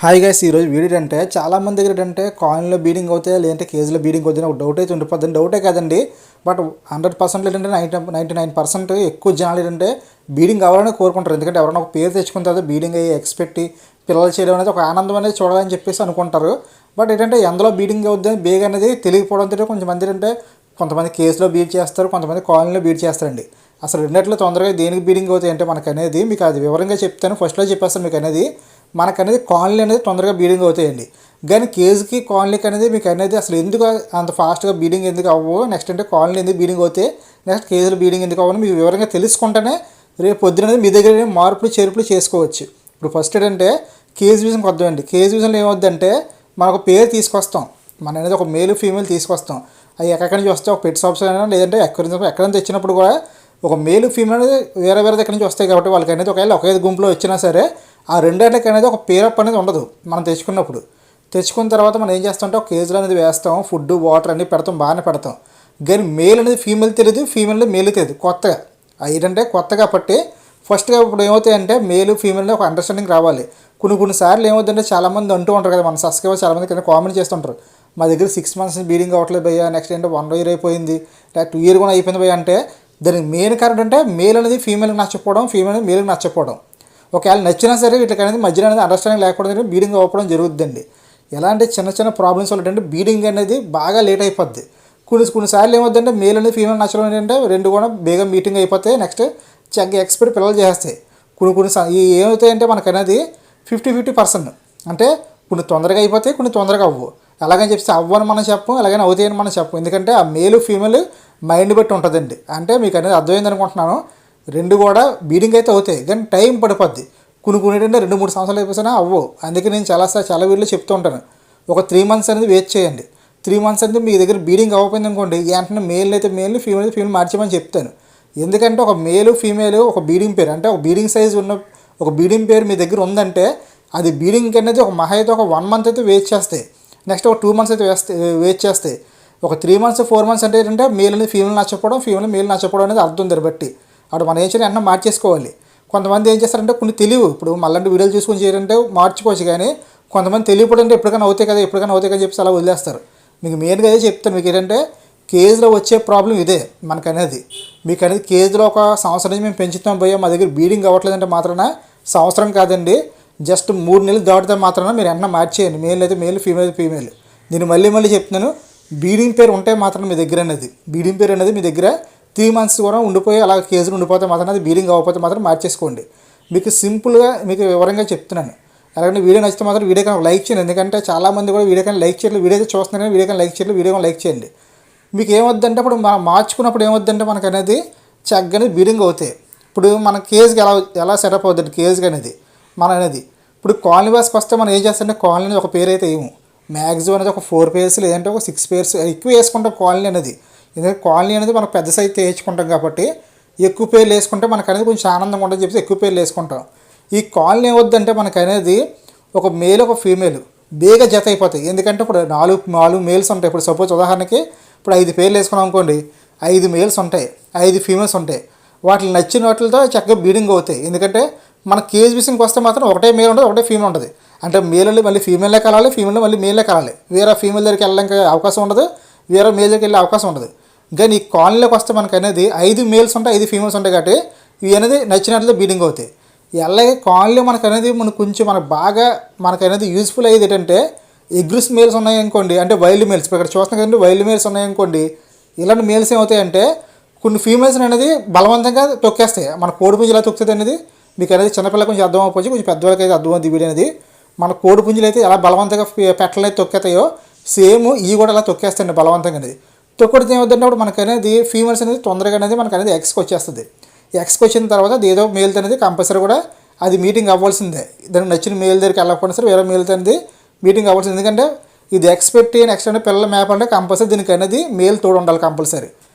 Hi guys, ఈరోజు video అంటే చాలామంది దగ్గర అంటే కాయిన్లో బీడింగ్ అవుతాయి, లేదంటే కేజీలో బీడింగ్ అవుతుంది ఒక డౌట్ అయితే ఉండిపోతుంది. డౌటే కాదండి, బట్ 100% ఏంటంటే 99% ఎక్కువ జనాలు ఏంటంటే బీడింగ్ అవ్వాలని కోరుకుంటారు. ఎందుకంటే ఎవరైనా ఒక పేరు తెచ్చుకున్న తర్వాత బీడింగ్ అయ్యి ఎక్స్పెక్ట్ పిల్లలు చేయడం అనేది ఒక ఆనందం అనేది చూడాలని చెప్పేసి అనుకుంటారు. బట్ ఏంటంటే ఎందులో బీడింగ్ అవుతుంది అని బేగ్ అనేది తెలియకపోవడంతో కొంతమంది అంటే కొంతమంది కేసులో బీడ్ చేస్తారు, కొంతమంది కాయిన్లో బీడ్ చేస్తారండి. అసలు రెండిట్లో తొందరగా దేనికి బీడింగ్ అవుతాయి అంటే మనకు అనేది మీకు అది వివరంగా చెప్తాను. ఫస్ట్లో చెప్పేస్తాను మీకు అనేది మనకనేది కాలనీ అనేది తొందరగా బీడింగ్ అవుతాయండి. కానీ కేజీకి కాలనీకి అనేది మీకు అనేది అసలు ఎందుకు అంత ఫాస్ట్గా బీడింగ్ ఎందుకు అవ్వవు, నెక్స్ట్ అంటే కాలనీ ఎందుకు బీడింగ్ అవుతాయి, నెక్స్ట్ కేజీలో బీడింగ్ ఎందుకు అవ్వని మీకు వివరంగా తెలుసుకుంటేనే రేపు పొద్దున మీ దగ్గర మార్పులు చేర్పులు చేసుకోవచ్చు. ఇప్పుడు ఫస్ట్ ఏంటంటే కేజీ విజన్కి వద్దామండి. కేజీ విజన్లో ఏమవుద్దంటే మనకు పేరు తీసుకొస్తాం, మన అనేది ఒక మేల్ ఫీమేల్ తీసుకొస్తాం. అవి ఎక్కడి నుంచి వస్తే ఒక పెట్ షాప్స్ అయినా లేదంటే ఎక్కడైనా తెచ్చినప్పుడు కూడా ఒక మేల్ ఫీమేల్ అనేది వేరే వేరే దగ్గర నుంచి వస్తాయి. కాబట్టి వాళ్ళకి అనేది ఒకవేళ ఒకే గుంపులో వచ్చినా సరే ఆ రెండేళ్ళకి అనేది ఒక పేరప్ అనేది ఉండదు. మనం తెచ్చుకున్న తర్వాత మనం ఏం చేస్తామంటే ఒక కేజీలో అనేది వేస్తాం, ఫుడ్ వాటర్ అన్నీ పెడతాం, బాగానే పెడతాం. కానీ మేల్ అనేది ఫీమేల్ తెలియదు, ఫీమేల్ మేల్ తెలియదు. కొత్తగా ఏంటంటే కొత్త కాబట్టి ఫస్ట్గా ఇప్పుడు ఏమవుతాయంటే మేలు ఫీమేల్ ఒక అండర్స్టాండింగ్ రావాలి. కొన్నిసార్లు ఏమవుతుందంటే చాలామంది అంటూ ఉంటారు కదా, మన సబ్స్క్రైబర్ చాలామంది కింద కామెంట్ చేస్తుంటారు, మా దగ్గర 6 months బీడింగ్ అవ్వట్లేదు భయ్యా, నెక్స్ట్ ఏంటంటే 1 year అయిపోయింది, లేదా 2 year కూడా అయిపోయింది భయ్యా అంటే దానికి మెయిన్ కారణం అంటే మేల్ అనేది ఫీమేల్కి నచ్చకపోవడం, ఫీమేల్ అనేది మేల్కి నచ్చకపోవడం. ఒకవేళ నచ్చినా సరే వీటికి అనేది మధ్యలో అనేది అండర్స్టాండింగ్ లేకపోవడం బీడింగ్ అవ్వడం జరుగుతుందండి. ఎలాంటి చిన్న ప్రాబ్లమ్స్ వల్ల ఏంటంటే బీడింగ్ అనేది బాగా లేట్ అయిపోద్ది. కొన్నిసార్లు ఏమవుతుందంటే మేల్ అనేది ఫీమేల్ నచ్చడం ఏంటంటే రెండు కూడా బేగా మీటింగ్ అయిపోతాయి, నెక్స్ట్ ఎక్స్పెక్ట్ పిల్లలు చేస్తాయి. కొన్ని ఏమవుతాయంటే మనకు అనేది 50-50%. అంటే కొన్ని తొందరగా అయిపోతాయి, కొన్ని తొందరగా అవ్వవు. అలాగని చెప్పి అవ్వని మనం చెప్పం, అలాగని అవుతాయని మనం చెప్పం. ఎందుకంటే ఆ మేలు ఫీమేల్ మైండ్ బట్టి ఉంటుందండి. అంటే మీకు అనేది అర్థమైంది అనుకుంటున్నాను. రెండు కూడా బీడింగ్ అయితే అవుతాయి, కానీ టైం పడిపోద్ది. కొన్ని ఏంటంటే 2-3 సంవత్సరాలు అయిపోయినా అవ్వవు. అందుకే నేను చాలా వీడియోలో చెప్తూ ఉంటాను, ఒక 3 months అనేది వెయిట్ చేయండి. 3 months అనేది మీ దగ్గర బీడింగ్ అవ్వకపోయింది అనుకోండి, వెంటనే మేల్ అయితే మేల్ని, ఫీమేల్ అయితే ఫీమేల్ మార్చేమని చెప్తాను. ఎందుకంటే ఒక మేలు ఫీమేల్ ఒక బీడింగ్ పేరు అంటే ఒక బీడింగ్ సైజ్ ఉన్న ఒక బీడింగ్ పేరు మీ దగ్గర ఉందంటే అది బీడింగ్ అనేది ఒక మహా అయితే ఒక 1 month అయితే వెయిట్ చేస్తాయి, నెక్స్ట్ ఒక 2 months అయితే వెయిట్ చేస్తాయి. ఒక 3 months 4 months అంటే ఏంటంటే మేల్ అనేది ఫీమేల్ నచ్చకపోవడం, ఫీమేల్ మేల్ నచ్చకపోవడం అనేది అర్థం దాన్ని బట్టి అప్పుడు మనం ఏం చేయాలి అన్న మార్చేసుకోవాలి. కొంతమంది ఏం చేస్తారంటే కొన్ని తెలియవు, ఇప్పుడు మళ్ళీ వీడియోలు చూసుకొని చేయాలంటే మార్చుకోవచ్చు. కానీ కొంతమంది తెలియకపోవడం అంటే ఎప్పటికైనా అవుతాయి కదా చెప్పి అలా వదిలేస్తారు. మీకు మెయిన్గా అదే చెప్తాను. మీకు ఏంటంటే కేజీలో వచ్చే ప్రాబ్లం ఇదే మనకనేది. మీకు అనేది కేజీలో ఒక సంవత్సరం నుంచి మేము పెంచుతాం పోయా మా దగ్గర బీడింగ్ అవ్వట్లేదంటే మాత్రాన సంవత్సరం కాదండి, జస్ట్ 3 నెలలు దాటితే మాత్రాన మీరు ఎన్న మార్చేయండి. మేల్ అయితే మేల్, ఫీమేల్ అయితే ఫీమేల్. నేను మళ్ళీ చెప్తున్నాను, బీడింగ్ పేరు ఉంటే మాత్రం మీ దగ్గర అనేది బీడింగ్ పేరు అనేది మీ దగ్గర 3 months కూడా ఉండిపోయి అలా కేజీలు ఉండిపోతే మాత్రం అది బీడింగ్ అవ్వకపోతే మాత్రం మార్చేసుకోండి. మీకు సింపుల్గా మీకు వివరంగా చెప్తున్నాను. అలాగే వీడియో నచ్చితే మాత్రం వీడియో కానీ లైక్ చేయండి. ఎందుకంటే చాలామంది కూడా వీడియో కానీ లైక్ చేయలేదు, వీడియో అయితే చూస్తున్నారు కానీ వీడియో కానీ లైక్ చేయలేదు. వీడియో కానీ లైక్ చేయండి. మీకు ఏమొద్దంటే ఇప్పుడు మనం మార్చుకున్నప్పుడు ఏమొద్దంటే మనకు అనేది చక్కగా బీడింగ్ అవుతాయి. ఇప్పుడు మన కేజీకి ఎలా సెటప్ అవుతుంది కేజీకి అనేది మన అనేది. ఇప్పుడు కాలనీ వాస్కి వస్తే మనం ఏం చేస్తామంటే కాలనీ అనేది ఒక పేరు అయితే ఏమో మ్యాక్సిమం అనేది ఒక 4 pairs లేదంటే ఒక 6 pairs ఎక్కువ వేసుకుంటాం కాలనీ అనేది. ఎందుకంటే కాలనీ అనేది మనం పెద్ద సైజ్ వేసుకుంటాం కాబట్టి ఎక్కువ పేర్లు వేసుకుంటే మనకు అనేది కొంచెం ఆనందంగా ఉంటుంది చెప్పి ఎక్కువ పేర్లు వేసుకుంటాం. ఈ కాలనీ ఏమొద్దంటే మనకు అనేది ఒక మేల్ ఒక ఫీమేల్ బేగా జత అయిపోతాయి. ఎందుకంటే ఇప్పుడు 4 మేల్స్ ఉంటాయి. ఇప్పుడు సపోజ్ ఉదాహరణకి ఇప్పుడు 5 పేర్లు వేసుకున్నాం అనుకోండి, 5 మేల్స్ ఉంటాయి, 5 ఫీమేల్స్ ఉంటాయి. వాటిని నచ్చిన వాటితో చక్కగా బీడింగ్ అవుతాయి. ఎందుకంటే మన కేజ్ విషయంకి వస్తే మాత్రం ఒకటే మేల్ ఉంటుంది, ఒకటే ఫీమేల్ ఉంటుంది. అంటే మేల్ మళ్ళీ ఫీమేలే కలాలి, ఫీమేల్ మళ్ళీ మేలే కలాలి. వేరే ఫీమేల్ దగ్గరికి వెళ్ళడానికి అవకాశం ఉండదు, వేరే మేల్ దగ్గరికి వెళ్ళే అవకాశం ఉండదు. కానీ ఈ కాలనీలోకి వస్తే మనకు అనేది 5 మేల్స్ ఉంటాయి, 5 ఫీమేల్స్ ఉంటాయి. కాబట్టి ఇవి అనేది నచ్చినట్లయితే బీడింగ్ అవుతాయి. అలాగే కాలనీలో మనకు అనేది కొంచెం మనకు అనేది యూజ్ఫుల్ అయ్యేది ఏంటంటే ఎగ్రిస్ మేల్స్ ఉన్నాయనుకోండి, అంటే వైల్డ్ మేల్స్. ఇక్కడ చూస్తున్నాం కదండి, వైల్డ్ మేల్స్ ఉన్నాయనుకోండి, ఇలాంటి మేల్స్ ఏమవుతాయంటే కొన్ని ఫీమేల్స్ అనేది బలవంతంగా తొక్కేస్తాయి. మన కోడిపుంజు ఎలా తొక్కుతుంది అనేది మీకు అనేది చిన్నపిల్లలకు కొంచెం అర్థం అవ్వచ్చు, కొంచెం పెద్దవాళ్ళకి అయితే అర్థమవుతుంది వీడియో అనేది. మన కోడిపుంజులు అయితే ఎలా బలవంతంగా పెట్టలు అయితే తొక్కేతాయో సేమ్ ఇవి కూడా అలా తొక్కేస్తాయండి బలవంతంగా అనేది. తొక్కడితే ఏమవుతుందంటే అప్పుడు మనకు అనేది ఫీమేల్స్ అనేది తొందరగా అనేది మనకు అనేది ఎక్స్కి వచ్చేస్తుంది. ఎక్స్కి వచ్చిన తర్వాత ఏదో మేల్తో అనేది కంపల్సరీ కూడా అది మీటింగ్ అవ్వాల్సిందే. దానికి నచ్చిన మేల్ దగ్గరికి వెళ్ళకపోయినా సరే వేరే మేల్తో అనేది మీటింగ్ అవ్వాల్సింది. ఎందుకంటే ఇది ఎక్స్పెక్ట్ నెక్స్ట్ అంటే పిల్లల మేప అంటే కంపల్సరీ దీనికి అనేది మేల్ తోడు ఉండాలి కంపల్సరీ.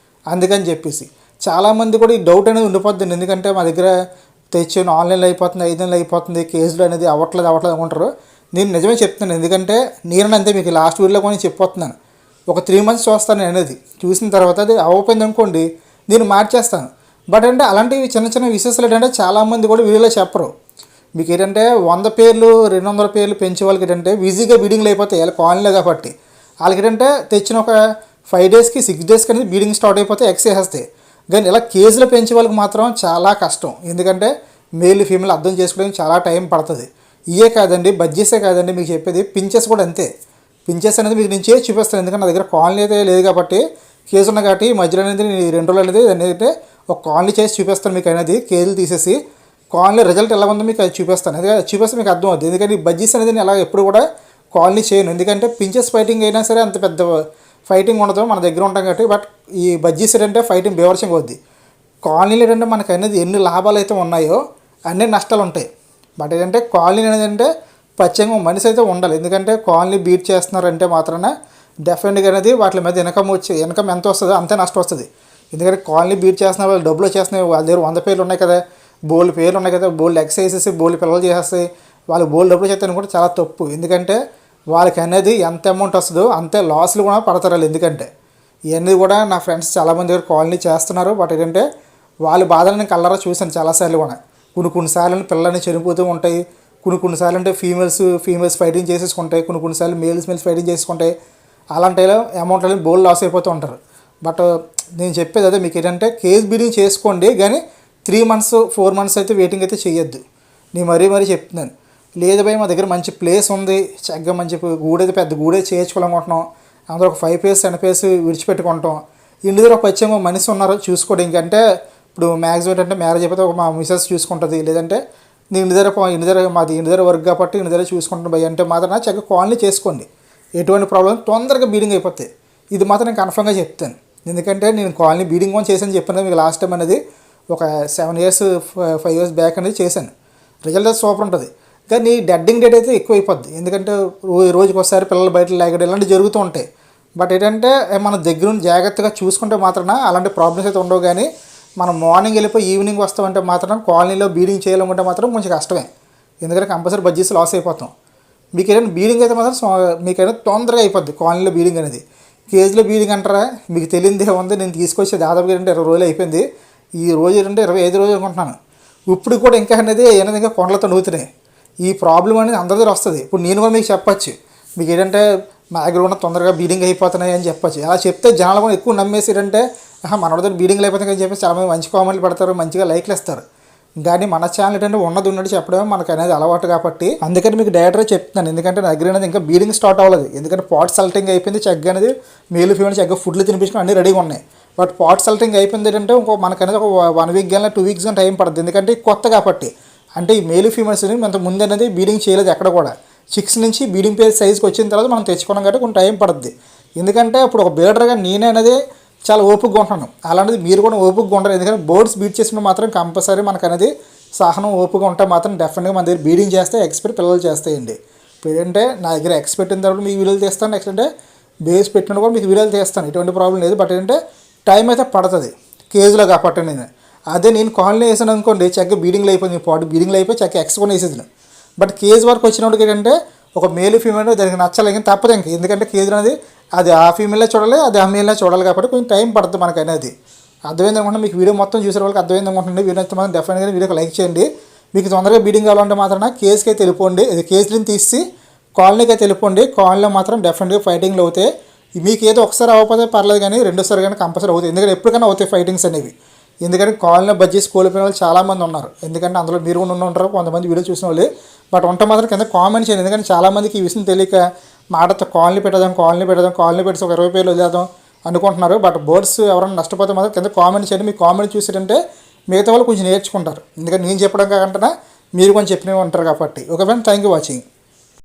అందుకని చెప్పేసి చాలామంది కూడా ఈ డౌట్ అనేది ఉండిపోతుంది. ఎందుకంటే మా దగ్గర తెచ్చాను ఆన్లైన్లో అయిపోతుంది, 5 నెలలు అయిపోతుంది, కేజీలో అనేది అవ్వట్లేదు అనుకుంటారు. నేను నిజమే చెప్తున్నాను. ఎందుకంటే నేను అంతే మీకు లాస్ట్ వీడియోలో కూడా చెప్పొస్తున్నాను. ఒక 3 months చూస్తాను నేను అనేది, చూసిన తర్వాత అది అవ్వకపోయింది అనుకోండి నేను మార్చేస్తాను. బట్ అంటే అలాంటివి చిన్న విషయాలు ఏంటంటే చాలామంది కూడా వీడియోలో చెప్పరు. మీకు ఏంటంటే 100 పేర్లు 200 పేర్లు పెంచే వాళ్ళకి ఏంటంటే ఈజీగా బీడింగ్లు అయిపోతాయి వాళ్ళ కాలనీలో కాబట్టి. వాళ్ళకి ఏంటంటే తెచ్చిన ఒక 5 డేస్కి 6 డేస్కి అనేది బీడింగ్ స్టార్ట్ అయిపోతే ఎగ్స్ వేసేస్తాయి. కానీ ఇలా కేజీలో పెంచే వాళ్ళకి మాత్రం చాలా కష్టం. ఎందుకంటే మేల్ ఫీమేల్ అర్థం చేసుకోవడానికి చాలా టైం పడుతుంది. ఇవే కాదండి, బడ్జెట్సే కాదండి, మీకు చెప్పేది పించెస్ కూడా అంతే. పించెస్ అనేది మీకు నేను చేసి చూపిస్తాను. ఎందుకంటే నా దగ్గర కాలనీ అయితే లేదు కాబట్టి కేజీ ఉన్న కాబట్టి మధ్యలో అనేది 2 రోజులు అనేది ఏంటంటే ఒక కాలనీ చేసి చూపిస్తాను మీకు అనేది కేజీలు తీసేసి కాలనీ రిజల్ట్ ఎలా ఉందో మీకు అది చూపిస్తాను. అది చూపిస్తే మీకు అర్థం అవుతుంది. ఎందుకంటే ఈ బడ్జెట్స్ అనేది నేను అలా ఎప్పుడు కూడా కాలనీ చేయను. ఎందుకంటే పించెస్ ఫైటింగ్ అయినా సరే అంత పెద్ద ఫైటింగ్ ఉండదు, మన దగ్గర ఉంటాం కాబట్టి. బట్ ఈ బడ్జెట్స్ ఏంటంటే ఫైటింగ్ బేవర్షంగా అవుద్ది. కాలనీలు ఏంటంటే మనకు అనేది ఎన్ని లాభాలు అయితే ఉన్నాయో అన్ని నష్టాలు ఉంటాయి. బట్ ఏంటంటే కాలనీ అనేది అంటే పచ్చంగా మనిషి అయితే ఉండాలి. ఎందుకంటే కాలనీ బీట్ చేస్తున్నారంటే మాత్రాన డెఫినెట్గా అనేది వాటి మీద ఇన్కమ్ ఎంత వస్తుందో అంతే నష్టం వస్తుంది. ఎందుకంటే కాలనీ బీట్ చేస్తున్న వాళ్ళు డబ్బులు వచ్చేస్తున్నాయి, వాళ్ళ దగ్గర 100 పేర్లు ఉన్నాయి కదా, బోల్డ్ పేర్లు ఉన్నాయి కదా, బోల్డ్ ఎక్సైజెస్ బోల్డ్ పిల్లలు చేసేస్తాయి, వాళ్ళు బోల్డ్ డబ్బులు చేస్తారని కూడా చాలా తప్పు. ఎందుకంటే వాళ్ళకి అనేది ఎంత అమౌంట్ వస్తుందో అంతే లాస్లు కూడా పడతారు వాళ్ళు. ఎందుకంటే ఇవన్నీ కూడా నా ఫ్రెండ్స్ చాలామంది దగ్గర కాలనీ చేస్తున్నారు. బట్ ఏంటంటే వాళ్ళ బాధలు నేను కళ్ళారా చూశాను చాలాసార్లు కూడా. కొన్నిసార్లు పిల్లలని చనిపోతూ ఉంటాయి, కొన్నిసార్లు అంటే ఫీమేల్స్ ఫైటింగ్ చేసేసుకుంటాయి, కొన్నిసార్లు మేల్స్ ఫైటింగ్ చేసుకుంటాయి. అలాంటి అమౌంట్లో బోల్డ్ లాస్ అయిపోతూ ఉంటారు. బట్ నేను చెప్పేది అదే, మీకు ఏంటంటే కేజ్ బీడింగ్ చేసుకోండి, కానీ 3 months 4 months అయితే వెయిటింగ్ అయితే చేయొద్దు. నేను మరీ చెప్తున్నాను. లేదు భయ్ మా దగ్గర మంచి ప్లేస్ ఉంది, చక్కగా మంచి గూడైతే పెద్ద గూడే చేయించుకోవాలనుకుంటున్నాం, అందులో ఒక 5 pairs 10 pairs విడిచిపెట్టుకుంటాం, ఇంటి దగ్గర ఒక పచ్చేమో మనిషి ఉన్నారు చూసుకోవడం. ఇంకంటే ఇప్పుడు మ్యాక్సిమం ఏంటంటే మ్యారేజ్ అయిపోతే ఒక మా మిసెస్ చూసుకుంటుంది, లేదంటే నేను ఇంటి దగ్గర మాది ఇంటి దగ్గర వర్క్ కాబట్టి ఇంటి దగ్గర చూసుకుంటాను భయ్ అంటే మాత్రం చక్కగా కాలనీ చేసుకోండి. ఎటువంటి ప్రాబ్లం తొందరగా బీడింగ్ అయిపోతాయి. ఇది మాత్రం నేను కన్ఫర్మ్గా చెప్తాను. ఎందుకంటే నేను కాలనీ బీడింగ్ వన్ చేశాను చెప్పాను మీకు లాస్ట్ టైం అనేది ఒక 7 years 5 years బ్యాక్ అనేది చేశాను. రిజల్ట్ అయితే సూపర్ ఉంటుంది. కానీ డెడ్డింగ్ డేట్ అయితే ఎక్కువ అయిపోద్ది. ఎందుకంటే రోజుకి ఒకసారి పిల్లలు బయట లేకడం ఇలాంటివి జరుగుతూ ఉంటాయి. బట్ ఏంటంటే మన దగ్గర నుండి జాగ్రత్తగా చూసుకుంటే మాత్రం అలాంటి ప్రాబ్లమ్స్ అయితే ఉండవు. కానీ మనం మార్నింగ్ వెళ్ళిపోయి ఈవినింగ్ వస్తామంటే మాత్రం కాలనీలో బీడింగ్ చేయాలనుకుంటే మాత్రం కొంచెం కష్టమే. ఎందుకంటే కంపల్సరీ బడ్జెట్స్ లాస్ అయిపోతాం. మీకు ఏదైనా బీడింగ్ అయితే మాత్రం మీకైనా తొందరగా అయిపోద్ది కాలనీలో బీడింగ్ అనేది. కేజీలో బీడింగ్ అంటారా, మీకు తెలియదే ఉంది. నేను తీసుకొచ్చి దాదాపుగా 20 రోజులు అయిపోయింది. ఈ రోజు 25 రోజులు అనుకుంటున్నాను. ఇప్పుడు కూడా ఇంకా అనేది ఇంకా కొండలతో నూతున్నాయి. ఈ ప్రాబ్లం అనేది అందరి దగ్గర వస్తుంది. ఇప్పుడు నేను కూడా మీకు చెప్పచ్చు, మీకు ఏంటంటే మా దగ్గర కూడా తొందరగా బీడింగ్ అయిపోతున్నాయి అని చెప్పచ్చు. అలా చెప్తే జనాలు కూడా ఎక్కువ నమ్మేసి ఏంటంటే మన దగ్గర బీడింగ్లు అయిపోతాయి అని చెప్పేసి చాలామంది మంచి కామెంట్లు పెడతారు, మంచిగా లైక్లు ఇస్తారు. కానీ మన ఛానల్ ఏంటంటే ఉన్నట్టు చెప్పడమే మనకు అనేది అలవాటు కాబట్టి అందుకని మీకు డైరెక్ట్గా చెప్తున్నాను. ఎందుకంటే నా దగ్గర అనేది ఇంకా బీడింగ్ స్టార్ట్ అవ్వలేదు. ఎందుకంటే పాట్ సెలెక్టింగ్ అయిపోయింది, చక్కగా అనేది మేలు ఫీమేల్ చక్కగా ఫుడ్లు తినిపించుకుని అన్నీ రెడీగా ఉన్నాయి. బట్ పాట్ సెలెక్టింగ్ అయిపోయింది ఏంటంటే మనకనేది ఒక 1 week కానీ 2 weeks కానీ టైం పడుతుంది. ఎందుకంటే కొత్త కాబట్టి అంటే ఈ మేలు ఫీమేల్స్ అంత ముందు అనేది బీడింగ్ చేయలేదు ఎక్కడ కూడా. 6 నుంచి బీడింగ్ పేజ్ సైజ్కి వచ్చిన తర్వాత మనం తెచ్చుకున్నాం కాబట్టి కొంచెం టైం పడుతుంది. ఎందుకంటే ఇప్పుడు ఒక బీడర్గా నేనే అనేది చాలా ఓపికగా ఉంటున్నాను, అలాంటిది మీరు కూడా ఓపికగా ఉంటారు. ఎందుకంటే బోర్డ్స్ బీట్ చేసినప్పుడు మాత్రం కంపల్సరీ మనకు అనేది సహనం ఓపికగా ఉంటే మాత్రం డెఫినెట్గా మన దగ్గర బీడింగ్ చేస్తే ఎక్స్పెక్ట్ పిల్లలు చేస్తాయండి. అంటే నా దగ్గర ఎక్స్పెక్ట్ అయిన తర్వాత మీకు వీడియోలు తీస్తాను, నెక్స్ట్ అంటే బేస్ పెట్టిన కూడా మీకు వీడియోలు తీస్తాను, ఎటువంటి ప్రాబ్లం లేదు. బట్ ఏంటంటే టైం అయితే పడుతుంది కేజీలో కాబట్టి నేను అదే నేను కాలనీ వేసాను అనుకోండి చక్కగా బీడింగ్లో అయిపోయింది, పాటు బీడింగ్లో అయిపోయి చక్కగా ఎక్స్కొని వేసేది. బట్ కేజీ వరకు వచ్చినప్పుడు ఏంటంటే ఒక మేలు ఫీమేల్ దానికి నచ్చాలి, ఇంకా తప్పదు ఇంక. ఎందుకంటే కేజీ అనేది అది ఆ ఫీమేల్లో చూడాలి, అది ఆ మేల్లో చూడాలి కాబట్టి కొంచెం టైం పడుతుంది మనకు అనేది. అర్థమైంది అనుకుంటే మీకు వీడియో మొత్తం చూసే వాళ్ళకి అర్థమైంది అనుకుంటుంది. వీడియో అయితే మాత్రం డెఫినెట్గా వీడియోకి లైక్ చేయండి. మీకు తొందరగా బీడింగ్ కావాలంటే మాత్రం కేజీకి అయితే వెళ్ళిపోండి, ఇది కేజీని తీసి కాలనీకి అయితే వెళ్ళిపోండి. కాలనీలో మాత్రం డెఫినెట్గా ఫైటింగ్లు అవుతాయి. మీకు ఏదో ఒకసారి అవ్వకపోతే పర్లేదు, కానీ 2సారి కానీ కంపల్సరీ అవుతాయి. ఎందుకంటే ఎప్పటికైనా అవుతాయి ఫైటింగ్స్ అనేవి. ఎందుకంటే కాలనీలో బడ్జెట్స్ కోల్పోయిన వాళ్ళు చాలామంది ఉన్నారు. ఎందుకంటే అందులో మీరు కూడా ఉంటారు కొంతమంది వీడియో చూసిన వాళ్ళు. బట్ ఉంటే మాత్రం కింద కామెంట్ చేయండి. ఎందుకంటే చాలామందికి ఈ విషయం తెలియక మాటతో కాలనీ పెట్టేసి ఒక 20 పేర్లు వదిలేద్దాం అనుకుంటున్నారు. బట్ బోర్డ్స్ ఎవరైనా నష్టపోతే మాత్రం కింద కామెంట్ చేయండి. మీ కామెంట్ చూసారంటే మిగతా వాళ్ళు కొంచెం నేర్చుకుంటారు. ఎందుకంటే నేను చెప్పడం కాకుండా మీరు కొంచెం చెప్పినవి ఉంటారు కాబట్టి. Okay friend, thank you watching.